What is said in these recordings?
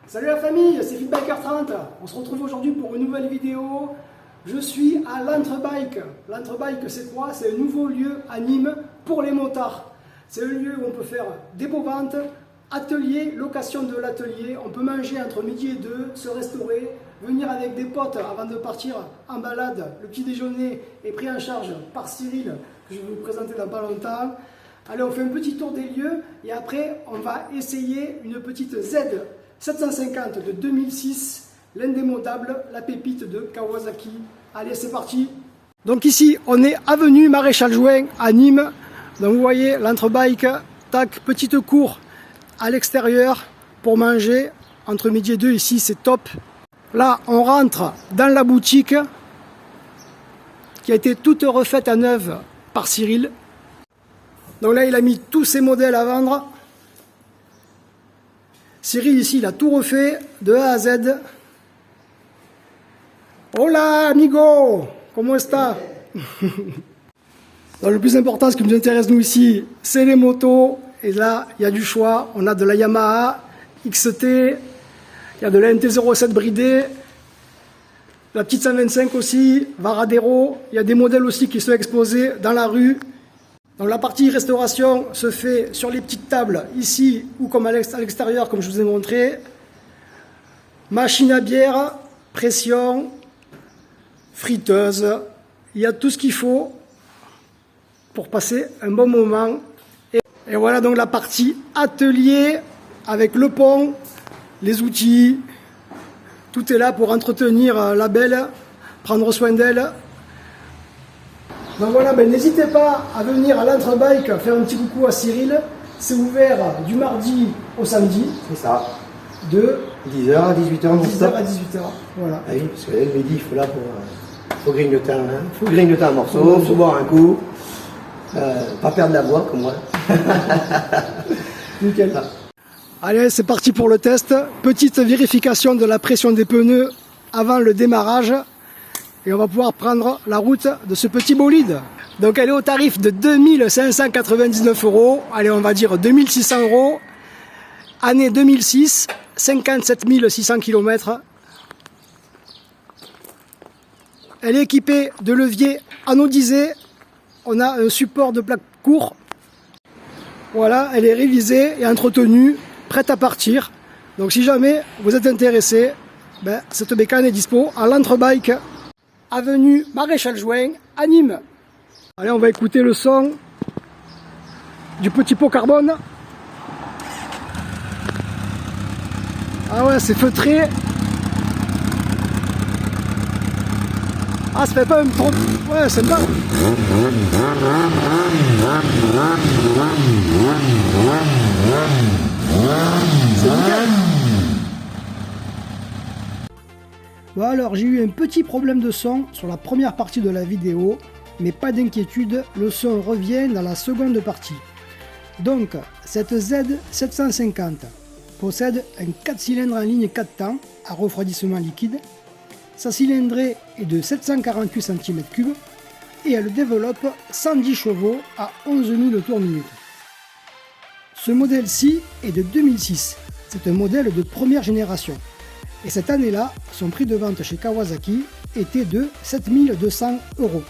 Salut la famille, c'est Fitbiker30. On se retrouve aujourd'hui pour une nouvelle vidéo. Je suis à l'Entre-Bike. L'Entre-Bike, c'est quoi? C'est un nouveau lieu à Nîmes pour les motards. C'est un lieu où on peut faire dépôt-vente, atelier, location de l'atelier. On peut manger entre midi et 2, se restaurer, venir avec des potes avant de partir en balade. Le petit déjeuner est pris en charge par Cyril, que je vais vous présenter dans pas longtemps. Allez, on fait un petit tour des lieux et après, on va essayer une petite Z750 de 2006, l'indémodable, la pépite de Kawasaki. Allez, c'est parti. Donc ici, on est avenue Maréchal Juin à Nîmes. Donc vous voyez, l'Entre-Bike, tac, petite cour à l'extérieur pour manger. Entre midi et 2, ici, c'est top. Là, on rentre dans la boutique qui a été toute refaite à neuf par Cyril. Donc là, il a mis tous ses modèles à vendre. Cyril, ici, il a tout refait de A à Z. Hola, amigo! Comment está? Donc, le plus important, ce qui nous intéresse, nous, ici, c'est les motos. Et là, il y a du choix. On a de la Yamaha XT, il y a de la MT-07 bridée, la petite 125 aussi, Varadero. Il y a des modèles aussi qui sont exposés dans la rue. Donc la partie restauration se fait sur les petites tables, ici ou comme à l'extérieur, comme je vous ai montré. Machine à bière, pression, friteuse. Il y a tout ce qu'il faut pour passer un bon moment. Et voilà donc la partie atelier avec le pont, les outils. Tout est là pour entretenir la belle, prendre soin d'elle. Donc voilà, n'hésitez pas à venir à l'Entre-Bike faire un petit coucou à Cyril. C'est ouvert du mardi au samedi. C'est ça. De 10h à 18h. 10h à 18h. Voilà. Ah oui, parce que le midi, il faut là faut grignoter faut grignoter un morceau, faut boire un coup. Pas perdre la voix comme moi. Nickel. Allez, c'est parti pour le test. Petite vérification de la pression des pneus avant le démarrage. Et on va pouvoir prendre la route de ce petit bolide. Donc elle est au tarif de 2599 €. Allez, on va dire 2600 €. Année 2006, 57 600 km. Elle est équipée de leviers anodisés. On a un support de plaque court. Voilà, elle est révisée et entretenue, prête à partir. Donc si jamais vous êtes intéressé, cette bécane est dispo à l'Entre-Bike. Avenue Maréchal Juin à Nîmes. Allez, on va écouter le son du petit pot carbone. Ah ouais, c'est feutré. Ah, ça fait pas un trop... Ouais, c'est bien. C'est nickel. Bon alors, j'ai eu un petit problème de son sur la première partie de la vidéo, mais pas d'inquiétude, le son revient dans la seconde partie. Donc, cette Z750 possède un 4 cylindres en ligne 4 temps à refroidissement liquide. Sa cylindrée est de 748 cm3 et elle développe 110 chevaux à 11 000 tours minute. Ce modèle-ci est de 2006, c'est un modèle de première génération. Et cette année-là, son prix de vente chez Kawasaki était de 7200 €.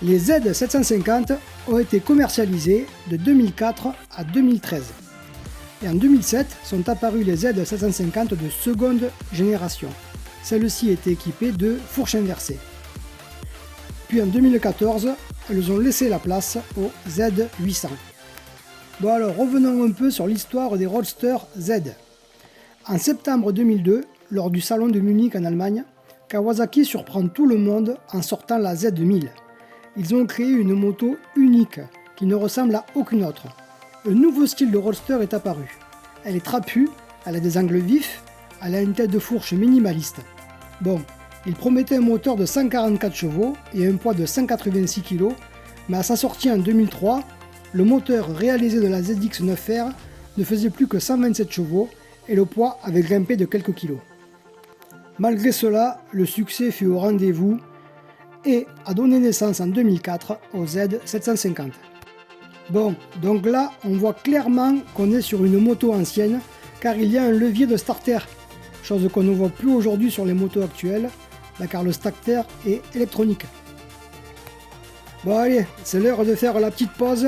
Les Z750 ont été commercialisés de 2004 à 2013. Et en 2007 sont apparus les Z750 de seconde génération. Celles-ci étaient équipées de fourches inversées. Puis en 2014, elles ont laissé la place aux Z800. Bon alors, revenons un peu sur l'histoire des Roadster Z. En septembre 2002, lors du salon de Munich en Allemagne, Kawasaki surprend tout le monde en sortant la Z1000. Ils ont créé une moto unique qui ne ressemble à aucune autre. Un nouveau style de roadster est apparu. Elle est trapue, elle a des angles vifs, elle a une tête de fourche minimaliste. Bon, il promettait un moteur de 144 chevaux et un poids de 186 kg, mais à sa sortie en 2003, le moteur réalisé de la ZX9R ne faisait plus que 127 chevaux et le poids avait grimpé de quelques kilos. Malgré cela, le succès fut au rendez-vous et a donné naissance en 2004 au Z750. Bon, donc là, on voit clairement qu'on est sur une moto ancienne car il y a un levier de starter, chose qu'on ne voit plus aujourd'hui sur les motos actuelles, car le starter est électronique. Bon allez, c'est l'heure de faire la petite pause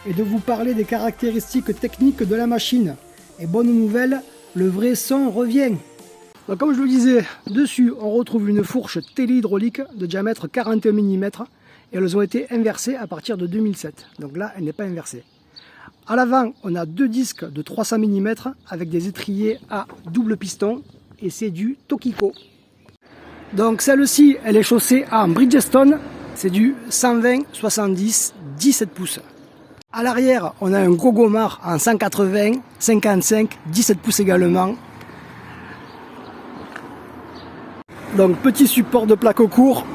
et de vous parler des caractéristiques techniques de la machine. Et bonne nouvelle, le vrai son revient. Donc comme je vous le disais, dessus on retrouve une fourche téléhydraulique de diamètre 41 mm et elles ont été inversées à partir de 2007. Donc là, elle n'est pas inversée. À l'avant, on a deux disques de 300 mm avec des étriers à double piston et c'est du Tokiko. Donc celle-ci, elle est chaussée en Bridgestone, c'est du 120/70 17 pouces. À l'arrière, on a un Gogomar en 180/55 17 pouces également. Donc petit support de plaque au cours.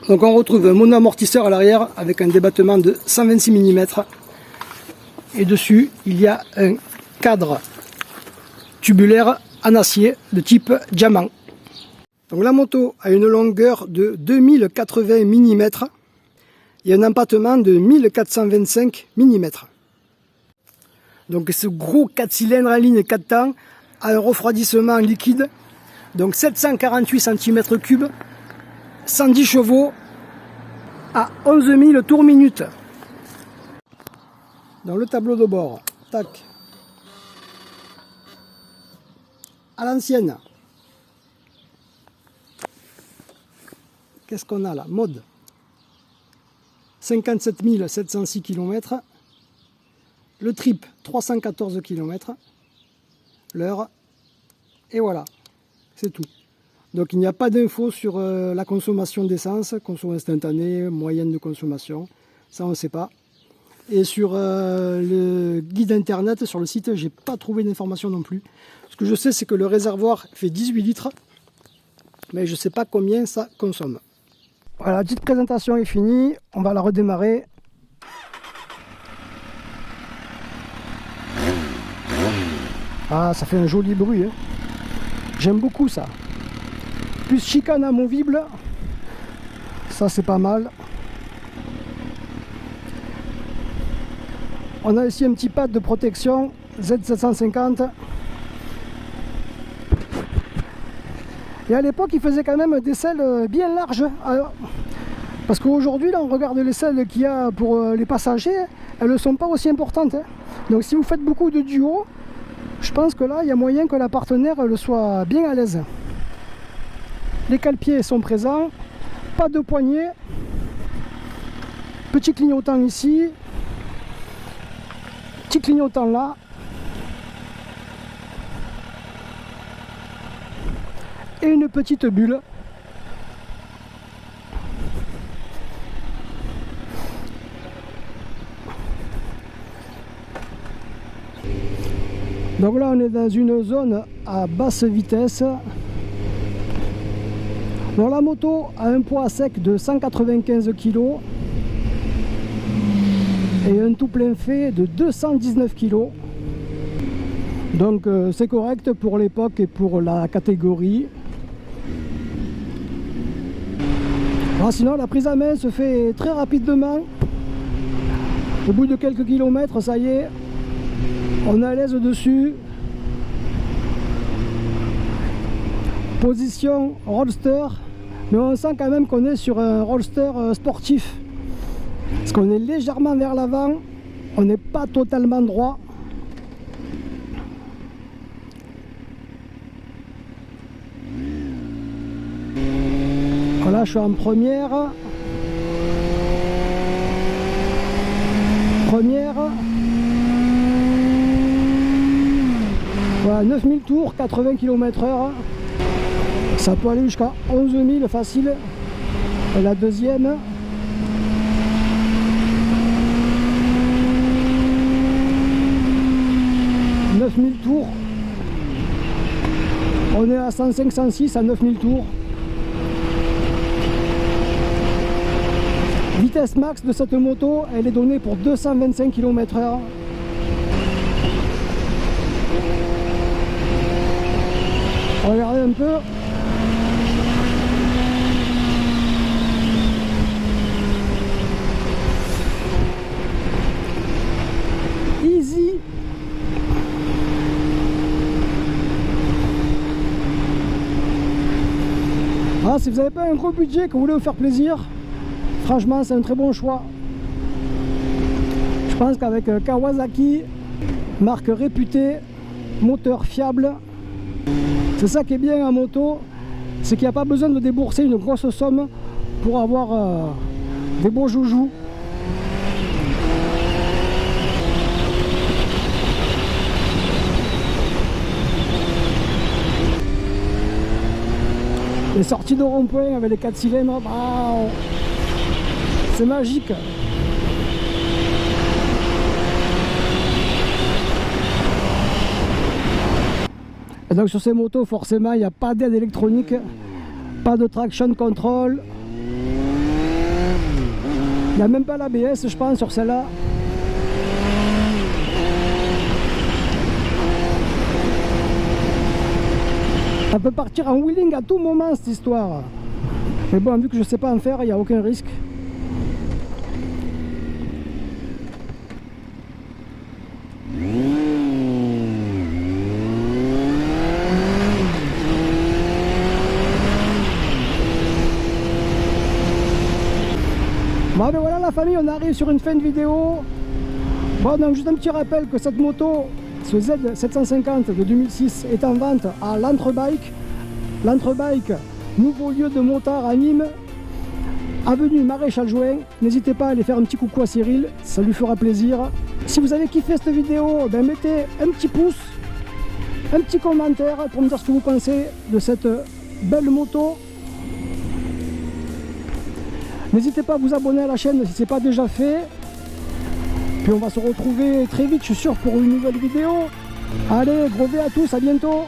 Donc on retrouve un monoamortisseur à l'arrière avec un débattement de 126 mm. Et dessus, il y a un cadre tubulaire en acier de type diamant. Donc la moto a une longueur de 2080 mm et un empattement de 1425 mm. Donc ce gros 4 cylindres en ligne 4 temps a un refroidissement liquide, donc 748 cm3, 110 chevaux à 11 000 tours minute. Dans le tableau de bord, tac. À l'ancienne, qu'est-ce qu'on a là? Mode 57 706 km, le trip 314 km, l'heure, et voilà, c'est tout. Donc il n'y a pas d'infos sur la consommation d'essence, consommation instantanée, moyenne de consommation, ça on ne sait pas. Et sur le guide internet, sur le site, j'ai pas trouvé d'informations non plus. Ce que je sais, c'est que le réservoir fait 18 litres, mais je ne sais pas combien ça consomme. Voilà, la petite présentation est finie, on va la redémarrer. Ah, ça fait un joli bruit, hein. J'aime beaucoup ça. Plus chicane amovible, ça c'est pas mal. On a ici un petit pad de protection Z750. Et à l'époque, il faisait quand même des selles bien larges. Alors, parce qu'aujourd'hui, là, on regarde les selles qu'il y a pour les passagers, elles ne sont pas aussi importantes, hein. Donc si vous faites beaucoup de duo, je pense que là, il y a moyen que la partenaire elle soit bien à l'aise. Les cale-pieds sont présents, pas de poignée, petit clignotant ici, petit clignotant là. Et une petite bulle. Donc là on est dans une zone à basse vitesse. Donc la moto a un poids sec de 195 kg et un tout plein fait de 219 kg. Donc c'est correct pour l'époque et pour la catégorie. Alors sinon la prise à main se fait très rapidement. Au bout de quelques kilomètres, ça y est, on est à l'aise dessus. Position roadster, mais on sent quand même qu'on est sur un roadster sportif. Parce qu'on est légèrement vers l'avant, on n'est pas totalement droit. Voilà, je suis en première. Voilà, 9000 tours, 80 km/h. Ça peut aller jusqu'à 11 000 facile. Et la deuxième. « 9000 tours. On est à 105-106 à 9000 tours. Vitesse max de cette moto, elle est donnée pour 225 km/h. Regardez un peu. Easy si vous n'avez pas un gros budget, que vous voulez vous faire plaisir, franchement c'est un très bon choix. Je pense qu'avec Kawasaki, marque réputée, moteur fiable, c'est ça qui est bien en moto, c'est qu'il n'y a pas besoin de débourser une grosse somme pour avoir des beaux joujoux. Les sorties de rond-point avec les 4 cylindres, c'est magique. Et donc sur ces motos, forcément, il n'y a pas d'aide électronique, pas de traction control. Il n'y a même pas l'ABS, je pense, sur celle-là. Ça peut partir en wheeling à tout moment cette histoire. Mais bon, vu que je ne sais pas en faire, il n'y a aucun risque. Bon ben voilà la famille, on arrive sur une fin de vidéo. Bon, donc juste un petit rappel que cette moto, ce Z750 de 2006 est en vente à l'Entrebike. L'Entrebike, nouveau lieu de motard à Nîmes, avenue Maréchal Juin. N'hésitez pas à aller faire un petit coucou à Cyril, ça lui fera plaisir. Si vous avez kiffé cette vidéo, ben mettez un petit pouce, un petit commentaire pour me dire ce que vous pensez de cette belle moto. N'hésitez pas à vous abonner à la chaîne si ce n'est pas déjà fait. Puis on va se retrouver très vite, je suis sûr, pour une nouvelle vidéo. Allez, gros V à tous, à bientôt.